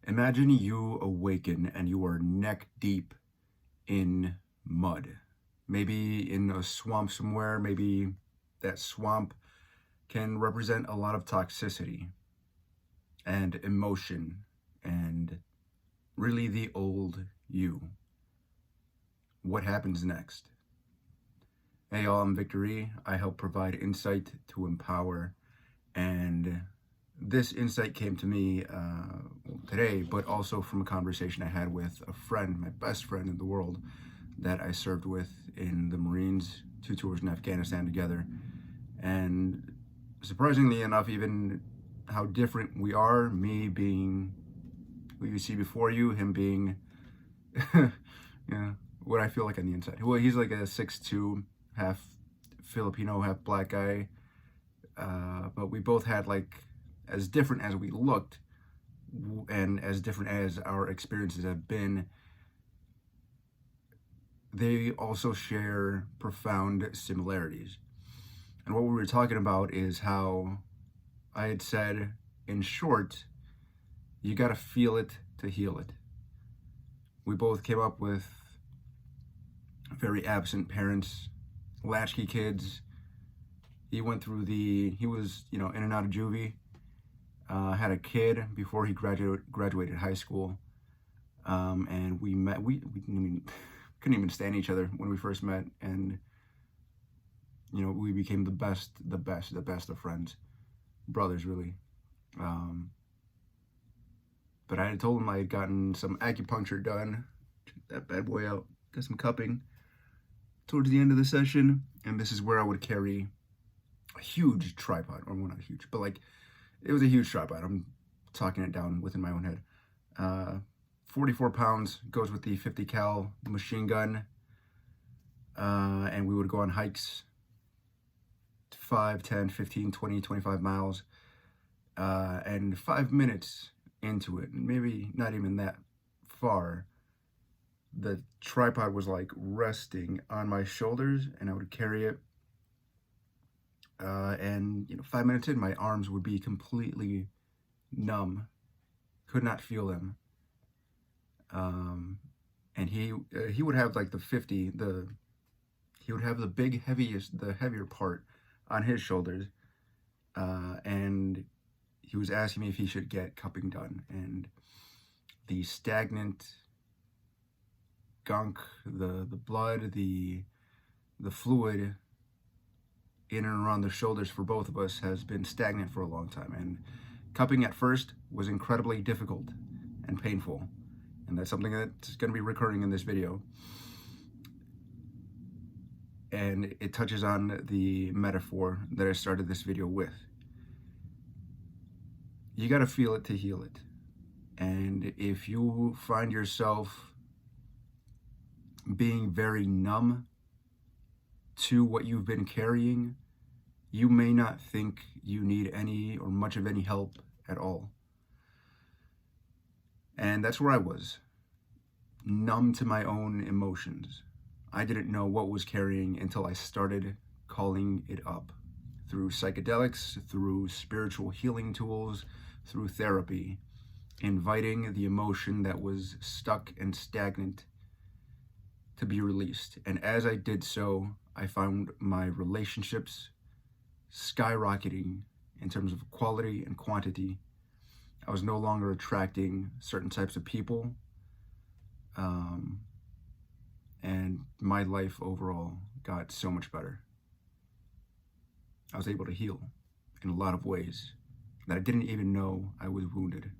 Imagine you awaken and you are neck deep in mud. Maybe in a swamp somewhere, maybe that swamp can represent a lot of toxicity and emotion and really the old you. What happens next? Hey y'all, I'm VictorÜ. I help provide insight to empower, and this insight came to me today, but also from a conversation I had with a friend, my best friend in the world, that I served with in the Marines, 2 tours in Afghanistan together. And surprisingly enough, even how different we are, me being what you see before you, him being yeah, what I feel like on the inside. Well, he's like a 6'2", half Filipino, half black guy. But we both had, like, as different as we looked and as different as our experiences have been, they also share profound similarities. And what we were talking about is how I had said, in short, you gotta feel it to heal it. We both came up with very absent parents, latchkey kids. He went through he was, in and out of juvie. Had a kid before he graduated high school. And we met, we couldn't even stand each other when we first met. And, we became the best of friends, brothers, really. But I had told him I had gotten some acupuncture done, check that bad boy out, got some cupping towards the end of the session. And this is where I would carry a huge tripod, or well, not huge, but like, it was a huge tripod. I'm talking it down within my own head. 44 pounds, goes with the 50 cal machine gun. And we would go on hikes, 5, 10, 15, 20, 25 miles. And 5 minutes into it, maybe not even that far, the tripod was like resting on my shoulders, and I would carry it. And 5 minutes in, my arms would be completely numb, could not feel them. And he would have like the 50, he would have the heavier part on his shoulders, and he was asking me if he should get cupping done. And the stagnant gunk, the blood, the fluid in and around the shoulders for both of us has been stagnant for a long time. And cupping at first was incredibly difficult and painful. And that's something that's going to be recurring in this video. And it touches on the metaphor that I started this video with. You got to feel it to heal it. And if you find yourself being very numb to what you've been carrying, you may not think you need any or much of any help at all. And that's where I was, numb to my own emotions. I didn't know what was carrying until I started calling it up through psychedelics, through spiritual healing tools, through therapy, inviting the emotion that was stuck and stagnant to be released. And as I did so, I found my relationships skyrocketing in terms of quality and quantity. I was no longer attracting certain types of people, and my life overall got so much better. I was able to heal in a lot of ways that I didn't even know I was wounded.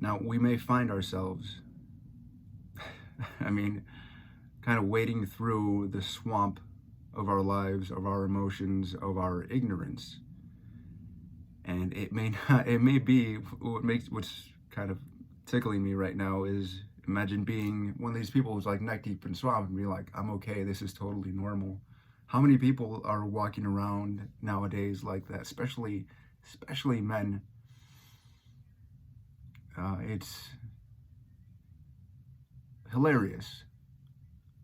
Now, we may find ourselves, kind of wading through the swamp of our lives, of our emotions, of our ignorance. And it may be, what's kind of tickling me right now is, imagine being one of these people who's like neck deep in swamp and be like, I'm okay, this is totally normal. How many people are walking around nowadays like that, especially men? It's hilarious.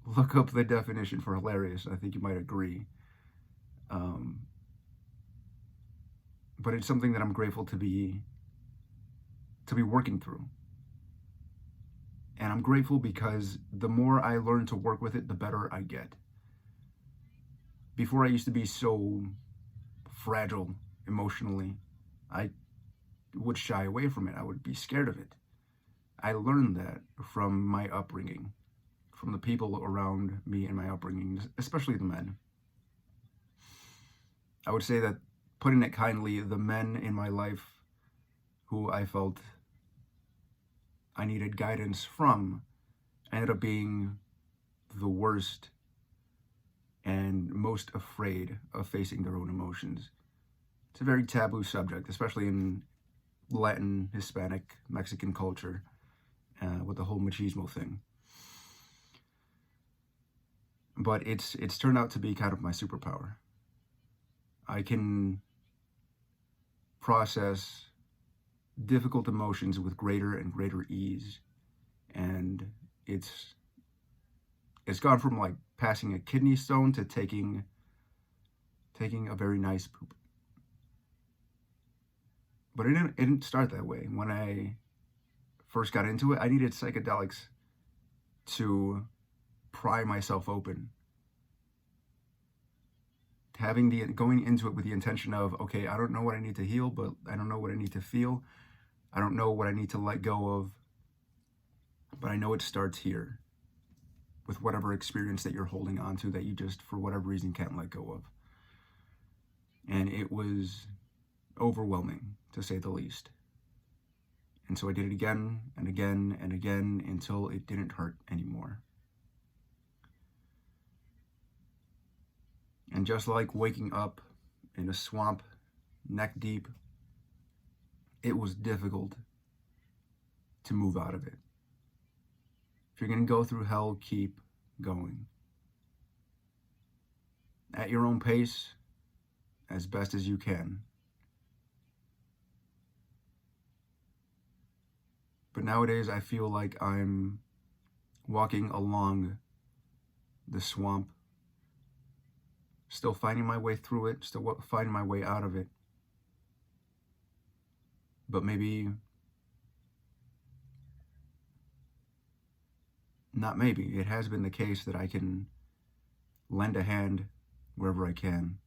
Look up the definition for hilarious. I think you might agree. but it's something that I'm grateful to be working through. And I'm grateful because the more I learn to work with it, the better I get. Before, I used to be so fragile emotionally. I would shy away from it. I would be scared of it. I learned that from my upbringing, from the people around me in my upbringing, especially the men. I would say that, putting it kindly, the men in my life who I felt I needed guidance from ended up being the worst and most afraid of facing their own emotions. It's a very taboo subject, especially in Latin, Hispanic, Mexican culture, with the whole machismo thing. But it's turned out to be kind of my superpower. I can process difficult emotions with greater and greater ease, and it's gone from like passing a kidney stone to taking a very nice poop. But it didn't start that way. When I first got into it, I needed psychedelics to pry myself open. Going into it with the intention of, okay, I don't know what I need to heal, but I don't know what I need to feel. I don't know what I need to let go of, but I know it starts here with whatever experience that you're holding on to that you just, for whatever reason, can't let go of. And it was overwhelming, to say the least. And so I did it again and again and again until it didn't hurt anymore. And just like waking up in a swamp, neck deep, it was difficult to move out of it. If you're going to go through hell, keep going. At your own pace, as best as you can. But nowadays, I feel like I'm walking along the swamp, still finding my way through it, still finding my way out of it. But maybe, not maybe, it has been the case that I can lend a hand wherever I can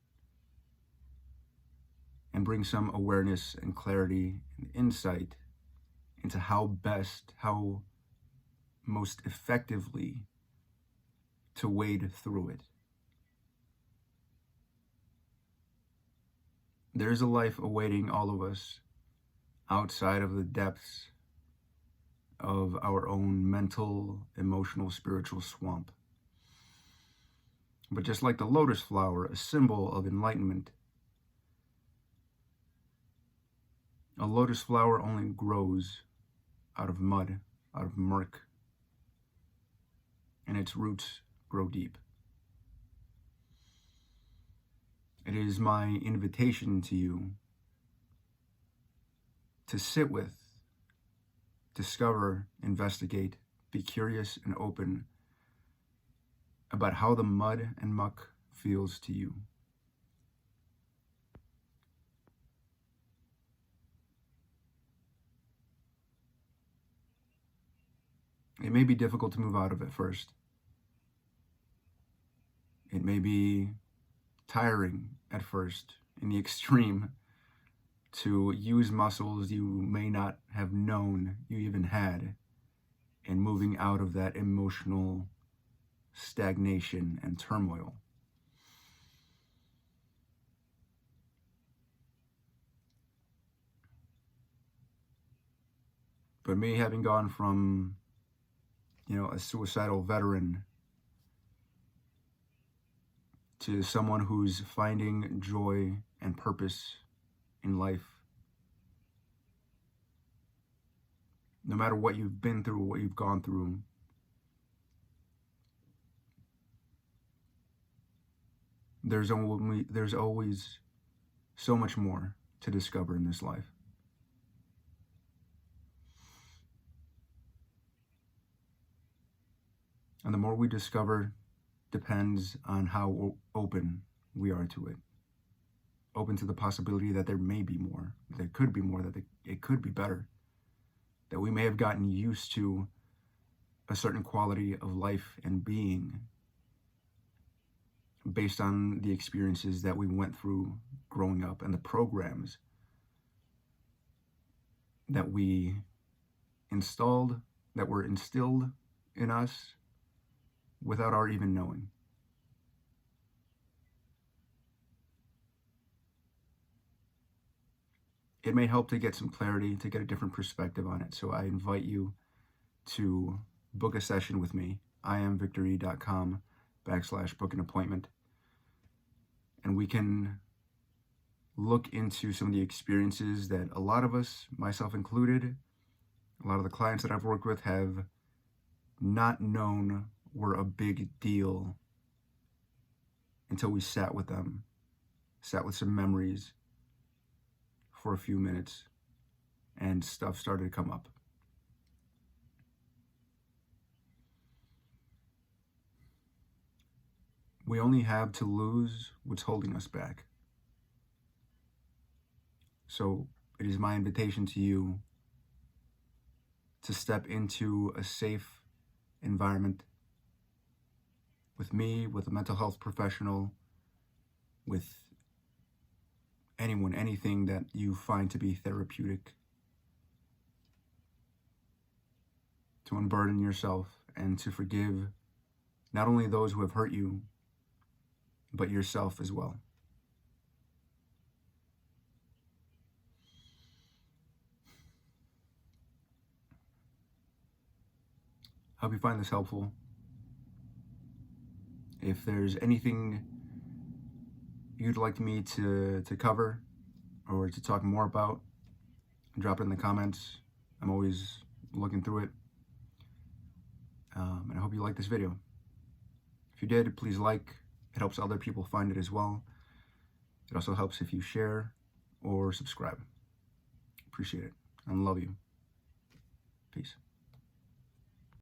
and bring some awareness and clarity and insight into how most effectively to wade through it. There's a life awaiting all of us outside of the depths of our own mental, emotional, spiritual swamp. But just like the lotus flower, a symbol of enlightenment, a lotus flower only grows out of mud, out of murk, and its roots grow deep. It is my invitation to you to sit with, discover, investigate, be curious and open about how the mud and muck feels to you. It may be difficult to move out of it first. It may be tiring at first, in the extreme, to use muscles you may not have known you even had, and moving out of that emotional stagnation and turmoil. But me, having gone from, a suicidal veteran to someone who's finding joy and purpose in life, no matter what you've been through, what you've gone through, there's always so much more to discover in this life. And the more we discover depends on how open we are to it. open to the possibility that there may be more, there could be more, that it could be better, that we may have gotten used to a certain quality of life and being based on the experiences that we went through growing up and the programs that we installed, that were instilled in us without our even knowing. It may help to get some clarity, to get a different perspective on it. So I invite you to book a session with me. I am victorely.com/book an appointment. And we can look into some of the experiences that a lot of us, myself included, a lot of the clients that I've worked with have not known were a big deal until we sat with them, sat with some memories for a few minutes, and stuff started to come up. We only have to lose what's holding us back. So it is my invitation to you to step into a safe environment with me, with a mental health professional, with anyone, anything that you find to be therapeutic, to unburden yourself and to forgive not only those who have hurt you, but yourself as well. Hope you find this helpful. If there's anything you'd like me to cover or to talk more about, drop it in the comments. I'm always looking through it. And I hope you like this video. If you did, please like. It helps other people find it as well. It also helps if you share or subscribe. Appreciate it. I love you. Peace.